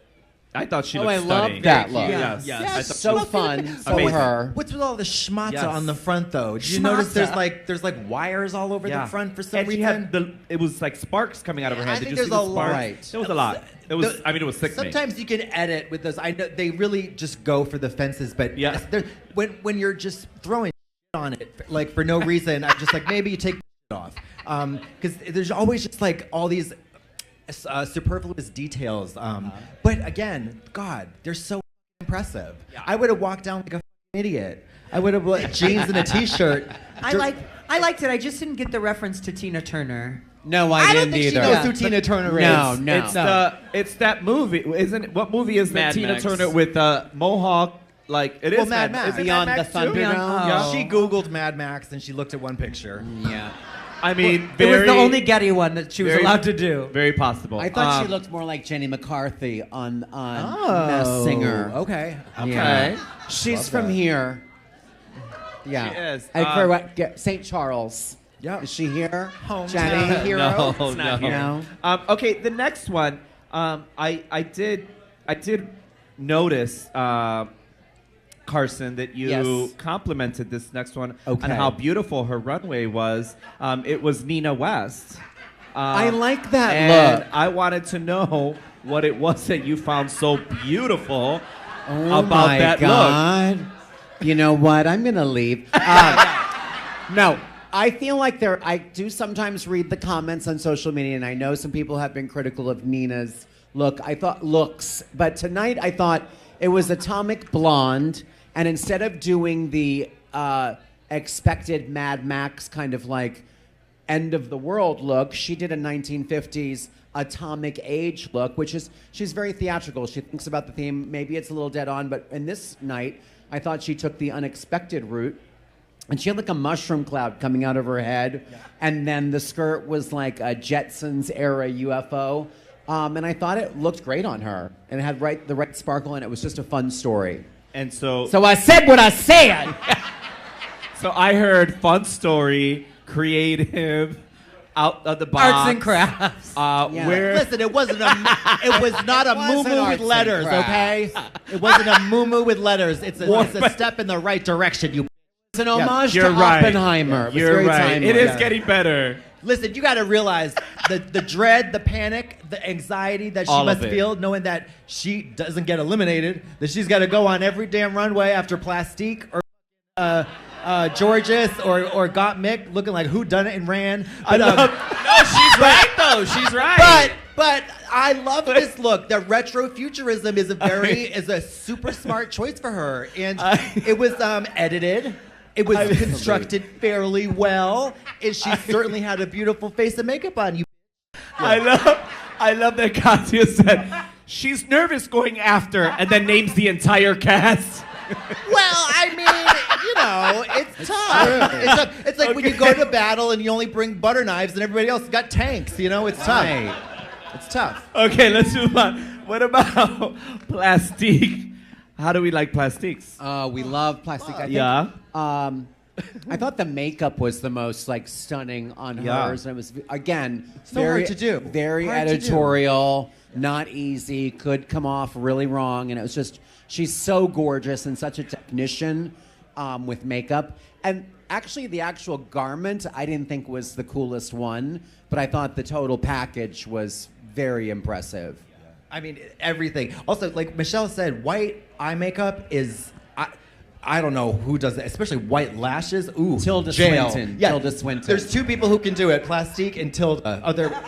I thought she looked I stunning. love that look. Yes. Yes. I thought she So looked fun for Amazing. her. What's with all the schmatza Yes. on the front, though? Did you notice Schmatza. there's like wires all over the front for some and she reason? had it was like sparks coming out of her I hand. Did think you see there's the a sparks? lot. Right. There was a lot. It was. The- It was sickening. Sometimes you can edit with those. I know they really just go for the fences, but Yeah. when you're just throwing on it like for no reason, I'm just like maybe you take the off because there's always just like all these superfluous details. But again, God, they're so impressive. I would have walked down like a idiot. I would have like jeans and a t-shirt. I liked it. I just didn't get the reference to Tina Turner. No, I I don't didn't think she either. knows who Tina Turner is. No. It's that movie, isn't it? What movie is that? Mad Tina Max. Turner with Mohawk. Like it is Well, Mad Max. Is it Beyond Mad Max the too? Thunderdome. Yeah. She Googled Mad Max and she looked at one picture. Yeah. I mean, It was very, the only Getty one that she was very- allowed to do. Very possible. I thought she Um, looked more like Jenny McCarthy on Oh, Masked Singer. Okay. Okay. She's Love from that. here. Yeah. She is. St. Charles. Yeah. Is she here? Hometown Jenny? hero. No, It's not no. here. No. Okay, the next one. I did notice, Carson, that you Yes. complimented this next one Okay. on how beautiful her runway was. It was Nina West. I like that and look. I wanted to know what it was that you found so beautiful Oh about my that look. God. You know what? I'm gonna leave. No, I feel like I do sometimes read the comments on social media, and I know some people have been critical of Nina's look. I thought looks, but tonight I thought it was atomic blonde, and instead of doing the expected Mad Max kind of like end of the world look, she did a 1950s atomic age look, which is she's very theatrical. She thinks about the theme. Maybe it's a little dead on, but in this night, I thought she took the unexpected route. And she had like a mushroom cloud coming out of her head. Yeah. And then the skirt was like a Jetsons era UFO. And I thought it looked great on her. And it had the right sparkle, and it was just a fun story. And so So I said what I said! So I heard fun story, creative, out of the box. Arts and crafts. Where Listen, it was not a wasn't moo-moo arts with and letters, crafts. okay? It wasn't a moo-moo with letters. It's a step in the right direction, you. It's an homage you're to right. Oppenheimer. It was You're very right. timely. It is Yeah. getting better. Listen, you got to realize the dread, the panic, the anxiety that she All of must it. feel knowing that she doesn't get eliminated, that she's got to go on every damn runway after Plastique or Georges or Got Mick looking like who done it and ran. But, No, she's right though. She's right. But I love this look. The retro futurism is a super smart choice for her, and it was edited. It was constructed fairly well, and she certainly had a beautiful face of makeup on. You. I love that Katya said she's nervous going after, and then names the entire cast. Well, I mean, it's tough. It's like when you go to battle and you only bring butter knives and everybody else got tanks. It's tough. Right. It's tough. Okay, let's move on. What about Plastique? How do we like Plastiques? We love plastic. I think, Yeah. I thought the makeup was the most stunning on Yeah. hers, and it was again So very hard to do. very Hard to do. editorial, not easy, could come off really wrong, and it was just she's so gorgeous and such a technician with makeup. And actually, the actual garment I didn't think was the coolest one, but I thought the total package was very impressive. I mean, everything. Also, like Michelle said, white eye makeup is. I don't know who does that, especially white lashes. Ooh, Tilda jail. Swinton. Yeah, Tilda Swinton. There's two people who can do it: Plastique and Tilda.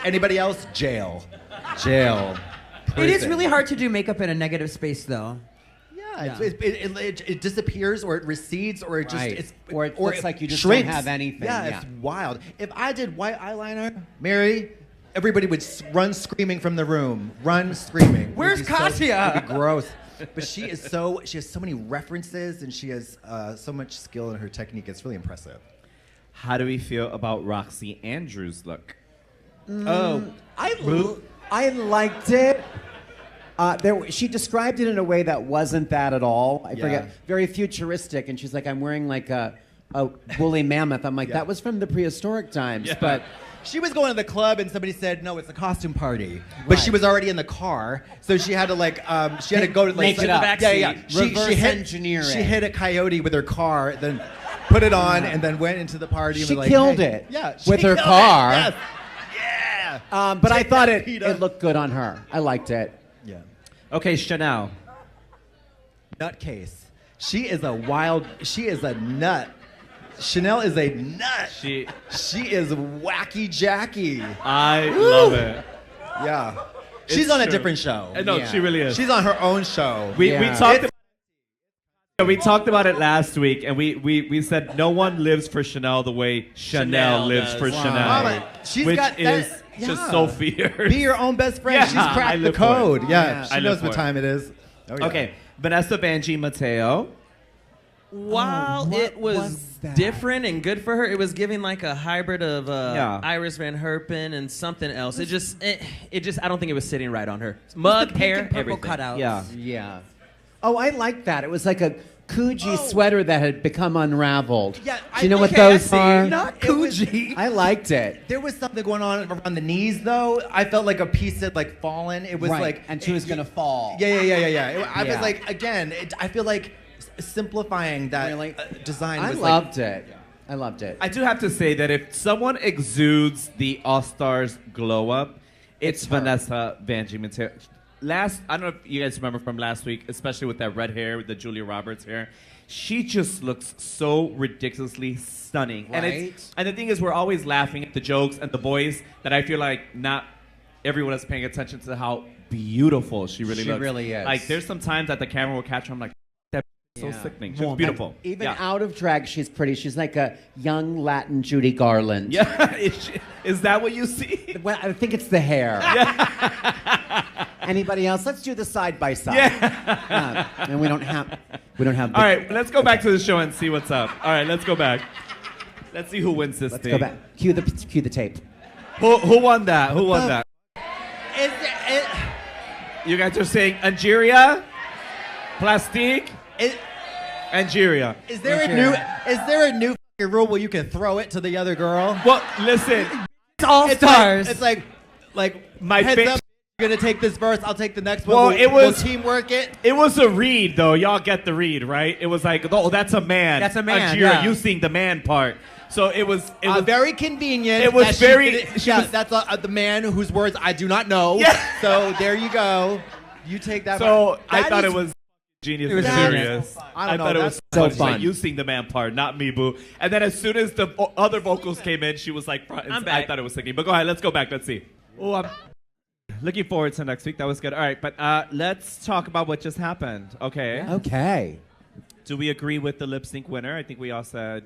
Anybody else? Jail. Jail. It is Prison. really hard to do makeup in a negative space, though. Yeah, it disappears or it recedes or it just Right. Or it looks like you just shrinks. don't have anything, Yeah, yeah. it's wild. If I did white eyeliner, Mary, everybody would run screaming from the room. Run screaming. Where's It'd be so- Katya? It'd be gross. But she has so many references and she has so much skill in her technique. It's really impressive. How do we feel about Roxy Andrews' look? I liked it. She described it in a way that wasn't that at all. I forget. Very futuristic, and she's like, "I'm wearing like a woolly mammoth." I'm like, "That was from the prehistoric times." But She was going to the club and somebody said, "No, it's a costume party." But she was already in the car, so she had to go to Make it up. Reverse engineer it. She hit a coyote with her car, then put it on, and then went into the party. And She was like, killed hey. it Yeah, with she her killed car. It. Yes. Yeah. but I Take thought that, it PETA. looked good on her. I liked it. Yeah. Okay, Chanel. Nutcase. She is a nut. Chanel is a nut. She is wacky Jackie. I love it. Yeah. She's It's on a true. different show. No, Yeah. she really is. She's on her own show. We Yeah. talked about it last week, and we said no one lives for Chanel the way Chanel lives does. for Wow. Chanel, Mama, she's which got is that- just yeah. so fierce. Be your own best friend. Yeah, She's I cracked the live for it. code. Yeah, Yeah. she I knows live for what it. time it is. Oh, yeah. Okay, Vanessa Banji Mateo. While what it was, was that? different and good for her, it was giving like a hybrid of Yeah. Iris Van Herpen and something else. It just I don't think it was sitting right on her. Mug, hair, and purple everything. cutouts. Yeah. Yeah. Oh, I liked that. It was like a Coogee sweater that had become unraveled. Yeah, Do you know what okay, I those see. are? Not Coogee. I liked it. There was something going on around the knees, though. I felt like a piece had like fallen. It was Right, like, and she was gonna fall. Yeah. I was Yeah. like, again, I feel like simplifying that Really? design. I was loved it. I loved it. I do have to say that if someone exudes the All Stars glow up, it's It's her. Vanessa Banji Mateo. I don't know if you guys remember from last week, especially with that red hair, with the Julia Roberts hair. She just looks so ridiculously stunning. Right. And the thing is, we're always laughing at the jokes and the boys that I feel like not everyone is paying attention to how beautiful she really She looks. really is. Like, there's some times that the camera will catch her, I'm like, that's so Yeah. sickening. She's beautiful. Even Yeah. out of drag, she's pretty. She's like a young Latin Judy Garland. Yeah, is that what you see? Well, I think it's the hair. Anybody else? Let's do the side by side. Yeah. And we don't have. All right, let's go back to the show and see what's up. All right, let's go back. Let's see who wins this Let's thing. go back. Cue the tape. Who won that? Who won that? You guys are saying Angeria, Plastique, Angeria. Is there a new a rule where you can throw it to the other girl. Well, listen. It's all stars. It's like My heads fa- up. You're gonna take this verse. I'll take the next one. Well, we'll teamwork it. It was a read, though. Y'all get the read, right? It was like, oh, that's a man. That's a man, Ajira, yeah. you sing the man part. So it was very convenient. It was that very- She was, that's the man whose words I do not know. Yeah. So there you go. You take that. So I That thought is- it was genius It was and genius. serious. I don't know, thought it was that's so funny. She's like, fun. you sing the man part, not me, boo. And then as soon as the other vocals came in, she was like, front and I'm I back. thought it was singing. But go ahead, let's go back. Let's see. Oh, I'm looking forward to next week. That was good. All right, but let's talk about what just happened. Okay. Okay. Do we agree with the lip sync winner? I think we all said.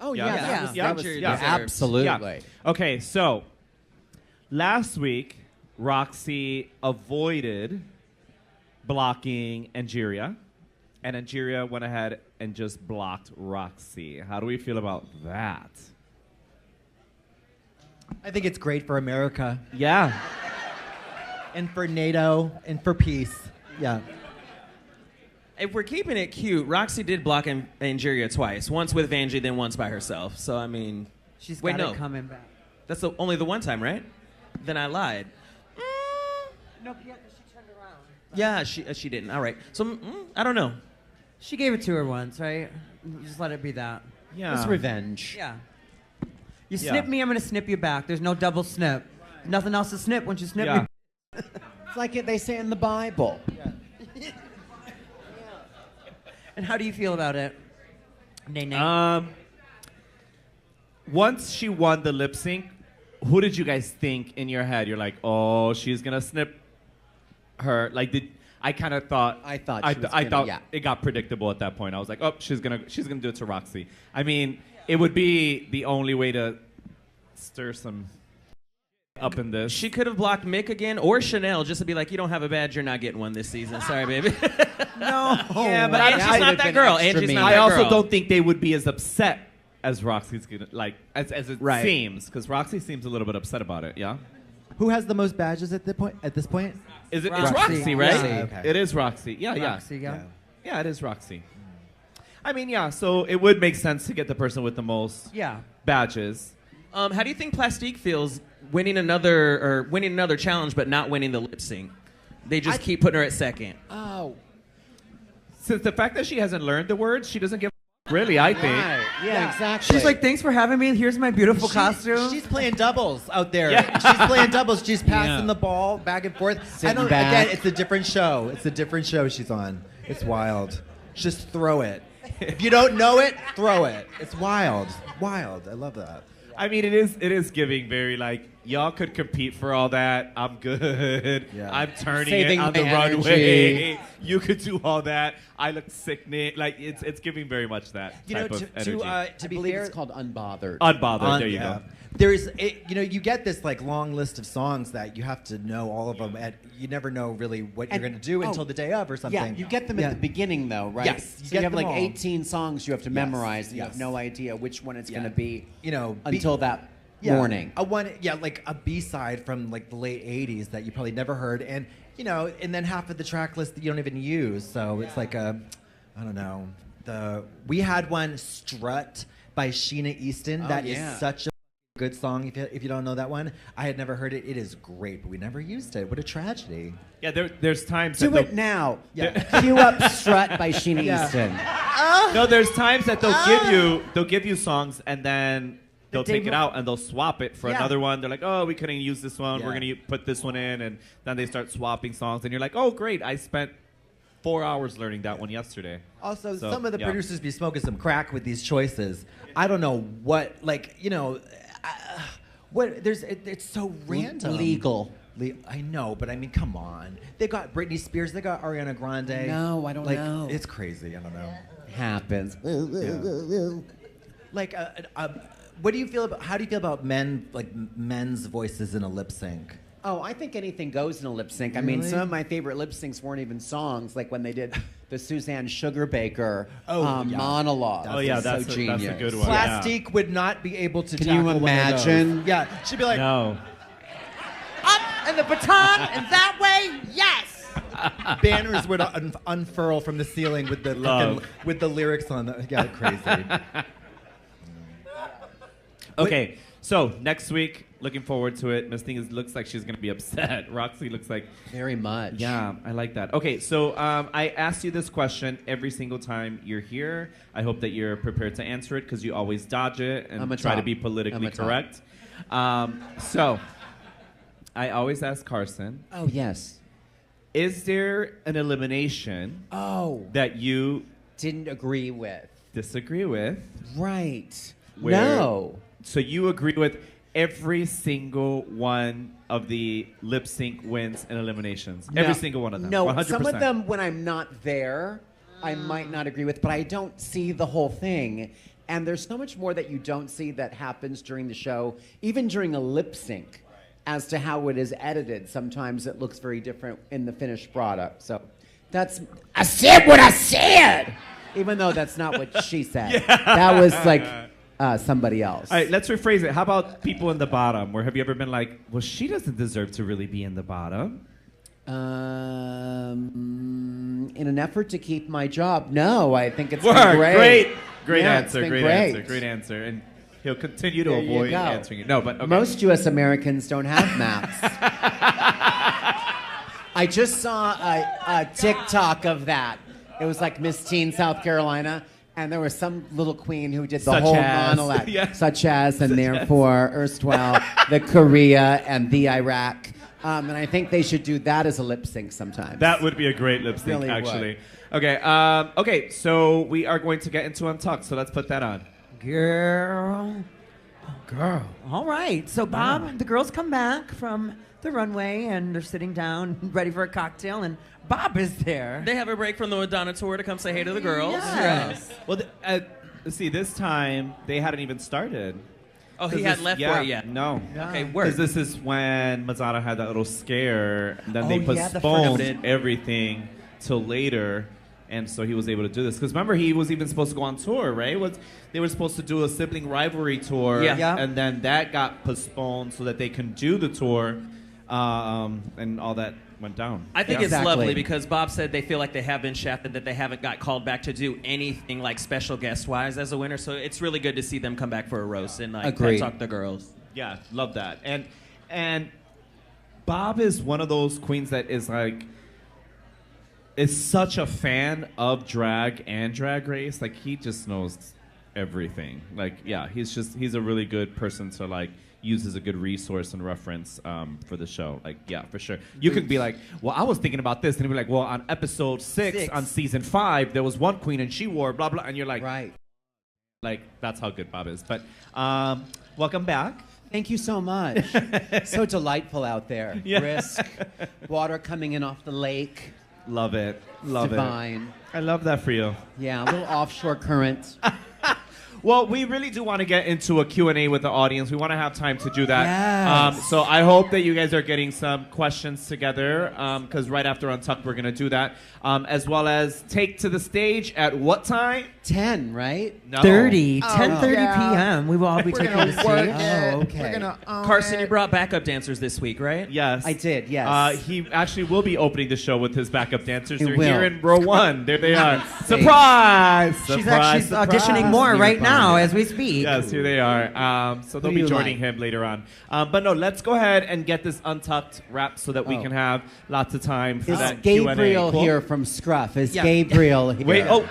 Oh Yeah. yeah, Yeah. that was, Yeah. that was, Richard yeah. deserves. Absolutely. Yeah. Okay, so last week, Roxy avoided blocking Angeria, and Angeria went ahead and just blocked Roxy. How do we feel about that? I think it's great for America Yeah. and for NATO and for peace. Yeah. If we're keeping it cute, Roxy did block Angeria twice. Once with Vanjie, then once by herself. So, I mean... She's Wait, got no. it coming back. That's only the one time, right? Then I lied. No, she turned around. Yeah, she didn't. All right. So, I don't know. She gave it to her once, right? You just let it be that. Yeah. It's revenge. Yeah. You Yeah. snip me, I'm gonna snip you back. There's no double snip. Nothing else to snip once you snip Yeah. me. It's like they say in the Bible. And how do you feel about it? Nay. Once she won the lip sync, who did you guys think in your head? You're like, oh, she's gonna snip her. Like, I kind of thought. I thought I she was thought gonna, yeah. it got predictable at that point. I was like, oh, she's gonna do it to Roxy. I mean, it would be the only way to stir some up in this. She could have blocked Mick again or Chanel just to be like, you don't have a badge, you're not getting one this season. Sorry, baby. no. Yeah, but Angie's I'd not have that been girl. extra Angie's mean. not I that also girl. don't think they would be as upset as Roxy's gonna like as it Right. seems, because Roxy seems a little bit upset about it. Yeah. Who has the most badges at the point? At this point? Is it? Roxy. It's Roxy, right? Roxy, okay. It is Roxy. Yeah, Roxy, yeah. yeah. It is Roxy. I mean, yeah. So it would make sense to get the person with the most Yeah. badges. How do you think Plastique feels winning another challenge but not winning the lip sync? They just keep putting her at second. Oh. Since the fact that she hasn't learned the words, she doesn't give a really. I think. Right. Yeah, exactly. She's like, thanks for having me. Here's my beautiful costume. She's playing doubles out there. Yeah. She's playing doubles. She's passing Yeah. the ball back and forth. Sitting back. Again, it's a different show. It's a different show she's on. It's wild. Just throw it. If you don't know it, throw it. It's wild. Wild. I love that. I mean, it is giving very like y'all could compete for all that. I'm good. Yeah. I'm turning Saving it on my the energy. runway. You could do all that. I look sickening. Like it's giving very much that You know, type of energy. to I be believe fair, it's called Unbothered. Unbothered. There you yeah. go. There's, you get this like long list of songs that you have to know all of them. You never know really what And- you're going to do oh, until the day of or something. Yeah, you get them Yeah. at the beginning, though, right? Yes, you so get you have them like all. 18 songs you have to memorize. And You have yes. no idea which one it's Yeah. going to be. You know, until that Yeah, morning. like a B-side from like the late '80s that you probably never heard, and and then half of the track list that you don't even use. So it's like I don't know. We had one, "Strut" by Sheena Easton. Oh, That is yeah. such a good song. If you don't know that one, I had never heard it. It is great, but we never used it. What a tragedy. Yeah, there's times Do that it now. Yeah. Cue up "Strut" by Sheena Yeah. Easton. No, there's times that they'll give you songs and then they'll day take it before- out and they'll swap it for Yeah. another one. They're like, oh, we couldn't use this one. Yeah. We're gonna put this one in, and then they start swapping songs, and you're like, oh, great, I spent 4 hours learning that one yesterday. Also, So, some of the yeah. producers be smoking some crack with these choices. I don't know what, it's so random. Legal. I know, but I mean, come on. They got Britney Spears. They got Ariana Grande. No, I don't know. It's crazy. I don't know. Happens. Like, what do you feel about? How do you feel about men's voices in a lip sync? Oh, I think anything goes in a lip sync. I mean, Really? some of my favorite lip syncs weren't even songs, like when they did the Suzanne Sugarbaker Yeah. monologue. Oh, yeah, so that's a genius. good one. Plastique would not be able to. Can you tackle one of those. imagine? Yeah, she'd be like, No. Up and the baton, and that way, yes. banners would unfurl from the ceiling with the Love. with the lyrics on the crazy. Okay, so next week, looking forward to it. Miss Thing looks like she's going to be upset. Roxy looks like... Very much. Yeah, I like that. Okay, so I ask you this question every single time you're here. I hope that you're prepared to answer it because you always dodge it and try to be politically correct. So, I always ask Carson. Oh, yes. Is there an elimination that you didn't agree with? Disagree with? Right. Where- No. So you agree with every single one of the lip sync wins and eliminations? No. Every single one of them? No, 100%. some of them when I'm not there, I might not agree with, but I don't see the whole thing. And there's so much more that you don't see that happens during the show, even during a lip sync, as to how it is edited. Sometimes it looks very different in the finished product. So that's... I said what I said! Even though that's not what she said. That was like somebody else. All right, let's rephrase it. How about people in the bottom? Where have you ever been like, well, she doesn't deserve to really be in the bottom? In an effort to keep my job, no. I think it's been Great Yeah, answer. it's been Great answer. And he'll continue to There you avoid go. answering it. No, but okay. Most U.S. Americans don't have maps. I just saw a TikTok of that. It was like Miss Teen, South Carolina, and there was some little queen who did the Such whole as. monologue. Yeah. Such as, and therefore, erstwhile, the Korea and the Iraq. And I think they should do that as a lip sync sometimes. That would be a great lip sync, Really actually. Okay, okay, so we are going to get into Untucked, so let's put that on. Girl. All right. So, Bob, the girls come back from the runway, and they're sitting down, ready for a cocktail, and Bob is there. They have a break from the Madonna tour to come say hey to the girls. Yes. Well, see, this time, they hadn't even started. Oh, he hadn't left for it yet. No. Okay, Because word. this is when Madonna had that little scare, and then Oh, they yeah, the postponed first- everything till later, and so he was able to do this. Because remember, he was even supposed to go on tour, right? They were supposed to do a sibling rivalry tour, Yeah. and then that got postponed so that they can do the tour, and all that went down. I think Yeah. it's Exactly. lovely because Bob said they feel like they have been shafted, that they haven't got called back to do anything like special guest wise as a winner. So it's really good to see them come back for a roast and like Agreed. talk the girls. Yeah, love that. And Bob is one of those queens that is like is such a fan of drag and Drag Race. Like he just knows everything. Like yeah, he's a really good person to like use as a good resource and reference for the show. Like yeah, for sure. You could be like, well, I was thinking about this, and he'd be like, well, on episode 6 on season 5, there was one queen and she wore blah blah, and you're like, Right. like that's how good Bob is. But welcome back. Thank you so much. So delightful out there. Yeah. Brisk. Water coming in off the lake. Love it. Love Divine. it. I love that for you. Yeah, a little offshore current. Well, we really do want to get into a Q&A with the audience. We want to have time to do that. Yes. So I hope that you guys are getting some questions together because right after Untucked, we're going to do that. As well as take to the stage at what time? 10, right? No. 10:30 yeah. p.m. We will all be We're taking gonna the work stage. it. Oh, okay. We're gonna own Carson, you it. brought backup dancers this week, right? Yes. I did, yes. He actually will be opening the show with his backup dancers. He They're will. here in row 1. There they are. Nice. Surprise! She's actually auditioning more right now as we speak. Yes, here they are. So they'll do be you joining like? him later on. But no, let's go ahead and get this Untucked wrapped so that we can have lots of time for Is that Gabriel Q&A. Cool? here from Scruff? Is Yeah. Gabriel here? Wait, oh,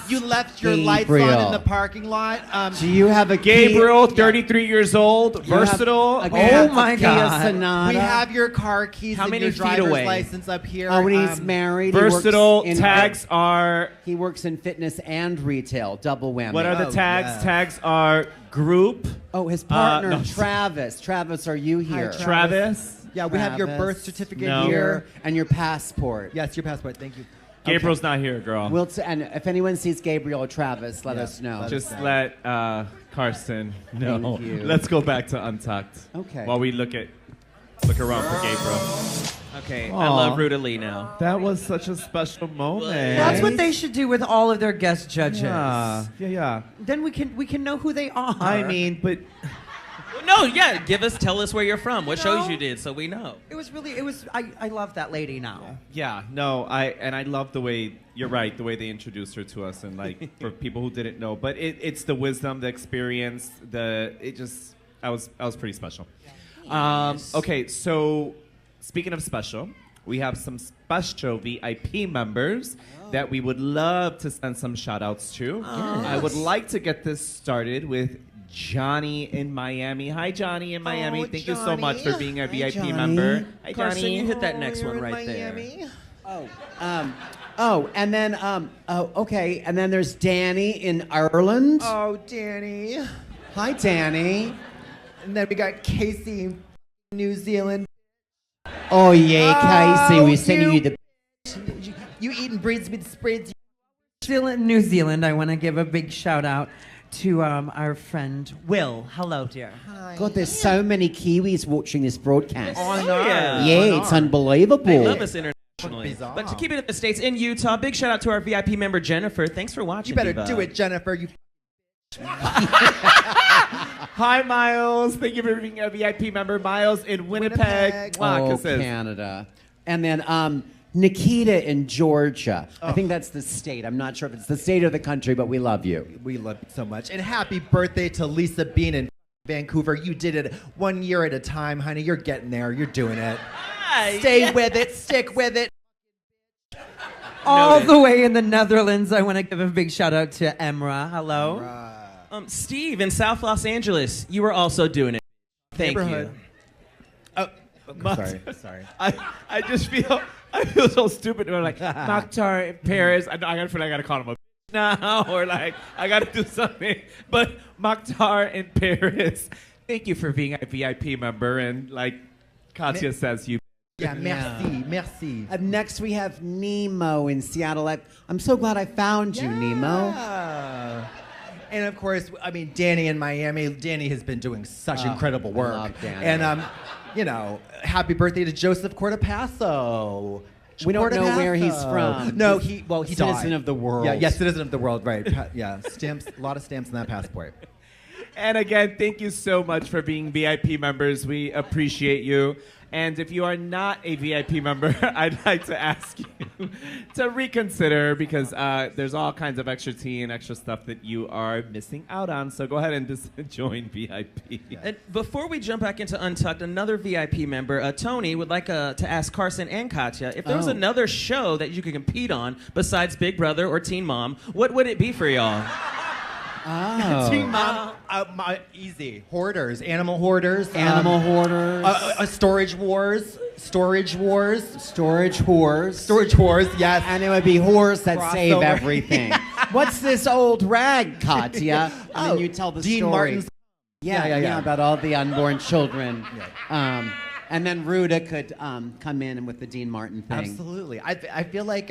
You left your lights Gabriel. on in the parking lot. Do you have a Gabriel, Kia- 33 years old, you have versatile. a- Oh a my Kia God. Sonata? we have your car keys How and many your feet driver's away? license up here. Oh, and he's married. He Versatile works in- tags are. He works in fitness and retail. Double whammy. What are the Oh, tags? yeah. Tags are group. Oh, his partner, no. Travis. Travis, are you here? Travis. Yeah, we have your Travis. birth certificate No. here. And your passport. Yes, your passport. Thank you. Gabriel's not here, girl. And if anyone sees Gabriel or Travis, let us know. Just let Carson know. Thank you. Let's go back to Untucked. Okay. While we look around for Gabriel. Okay, Aw. I love Ruda Lee now. That was such a special moment. That's what they should do with all of their guest judges. Yeah. Then we can know who they are. I mean, but No, yeah. Tell us where you're from. What shows you did, so we know. I love that lady now. Yeah, no, I love the way, you're right, the way they introduced her to us, and like for people who didn't know, but it's the wisdom, the experience, I was pretty special. Okay, so speaking of special, we have some special VIP members that we would love to send some shout outs to. I would like to get this started with Johnny in Miami. Hi, Johnny in Miami. Thank you so much for being a VIP member. Hi, Carson, Johnny. you hit that next one right Miami. And then okay, and then there's Danny in Ireland. Oh, Danny. Hi, Danny. And then we got Casey in New Zealand. Oh yeah, Casey, we're sending you the. You eating breads with spreads. Still in New Zealand, I want to give a big shout out to our friend Will. Hello, dear. Hi. God, there's so many Kiwis watching this broadcast. Oh, no. Yeah, it's unbelievable. They love us internationally. Bizarre. But to keep it in the States, in Utah, big shout out to our VIP member, Jennifer. Thanks for watching, You better Diva. do it, Jennifer. You. Hi, Miles. Thank you for being a VIP member. Miles in Winnipeg. Oh, Canada. And then Nikita in Georgia. I think that's the state. I'm not sure if it's the state or the country, but we love you. We love you so much. And happy birthday to Lisa Bean in Vancouver. You did it 1 year at a time, honey. You're getting there. You're doing it. Stay with it. Stick with it. All the way in the Netherlands, I want to give a big shout out to Emra. Hello. Steve in South Los Angeles, you were also doing it. Thank Neighborhood. you. Sorry. I just feel so stupid. We're like Mokhtar in Paris. I feel like I gotta call him a now, or like I gotta do something. But Mokhtar in Paris, thank you for being a VIP member. And like Katya says, you. Yeah, merci. Next, we have Nemo in Seattle. I'm so glad I found you, Nemo. And of course, I mean, Danny in Miami. Danny has been doing such incredible work. I love Danny. And happy birthday to Joseph Cordopasso. We don't know where he's from. No, he Citizen died. of the world. Yeah, citizen of the world, right? Stamps, a lot of stamps in that passport. And again, thank you so much for being VIP members. We appreciate you. And if you are not a VIP member, I'd like to ask you to reconsider, because there's all kinds of extra tea and extra stuff that you are missing out on. So go ahead and just join VIP. And before we jump back into Untucked, another VIP member, Tony, would like to ask Carson and Katya, if there was another show that you could compete on besides Big Brother or Teen Mom, what would it be for y'all? Teen Mom, easy. Hoarders, animal hoarders. Animal hoarders. Storage wars. Storage wars, yes. And it would be whores that save Crossover. everything. What's this old rag, Katya? And then you tell the Dean story. Martin's. Yeah, about all the unborn children. And then Ruda could come in with the Dean Martin thing. Absolutely. I feel like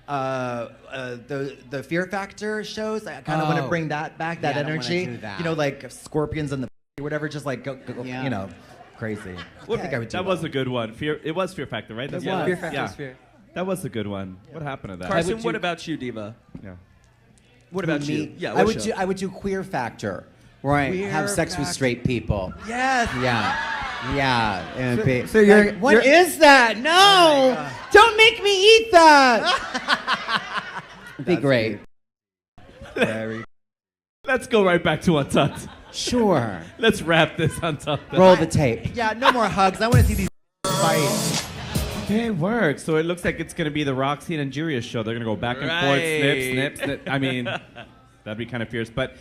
the Fear Factor shows, I kind of want to bring that back, that Yeah, I don't energy. wanna do that. You know, like scorpions and the whatever, just like go Yeah. you know, crazy. I think I would do That was a good one. It was Fear Factor, right? was. Fear Factor's Fear. That was a good one. What happened to that? Carson, what about you, Diva? Yeah. What about Me? you? Yeah, I what would show? do. I would do Queer Factor, where I have sex with straight people. Yes. Yeah. And be, so you're- like, what you're- is that? No! Don't make me eat that! It'd be great. Very. Let's go right back to Untucked. Sure. Let's wrap this Untucked. Roll the tape. Yeah, no more hugs. I want to see these fight. Okay, it works. So it looks like it's going to be the Roxy and Angeria show. They're going to go back and forth, Right. snip. I mean, that'd be kind of fierce. But,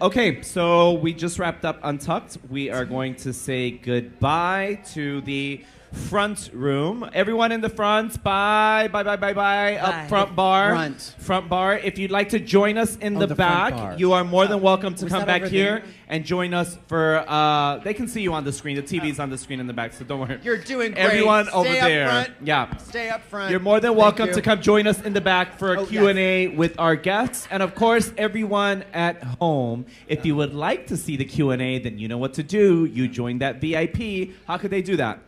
okay, so we just wrapped up Untucked. We are going to say goodbye to the front room. Everyone in the front, bye. Up front bar. Front bar. If you'd like to join us in the the front back, bar. you are more than welcome to Was come that back over here there? and join us for, they can see you on the screen. The TV's on the screen in the back, so don't worry. You're doing great. Everyone Stay over up there. front. Yeah. Stay up front. You're more than Thank welcome you. to come join us in the back for a Oh, Q&A with our guests. And of course, everyone at home, if you would like to see the Q&A, then you know what to do. You join that VIP. How could they do that?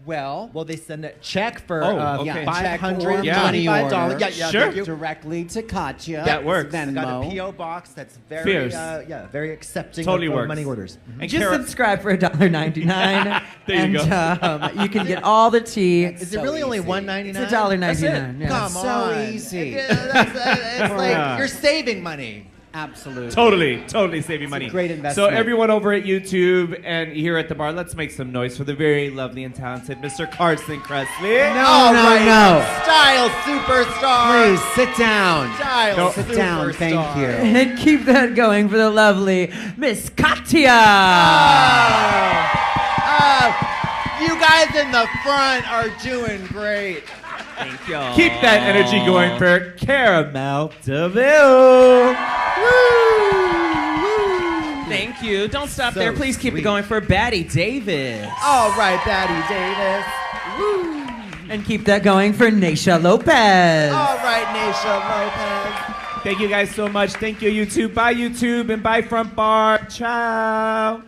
Well, Well, they send a check for Oh, okay. check or $525. money order. Yeah, Sure. thank you. Directly to Katya. That works. I got a Venmo. PO box that's very, Fierce. very accepting Totally of works. money orders. And Just Kara- subscribe for $1.99. There you and you can get all the tea. Is So it really only easy. $1.99? It's $1.99, That's it? yeah. Come So on. easy. It's like Yeah. you're saving money. Absolutely. Totally saving money. great investment. So everyone over at YouTube and here at the bar, let's make some noise for the very lovely and talented Mr. Carson Kressley. No, no. Style superstar. Please sit down. Style No. Sit down. Thank superstar. you. And keep that going for the lovely Miss Katya. You guys in the front are doing great. Thank y'all. Keep that energy going for Caramel DeVille. Thank you. Don't stop So there. Please keep it sweet. going for Batty Davis. All right, Batty Davis. And keep that going for Naysha Lopez. All right, Naysha Lopez. Thank you guys so much. Thank you, YouTube. Bye, YouTube, and bye, Front Bar. Ciao.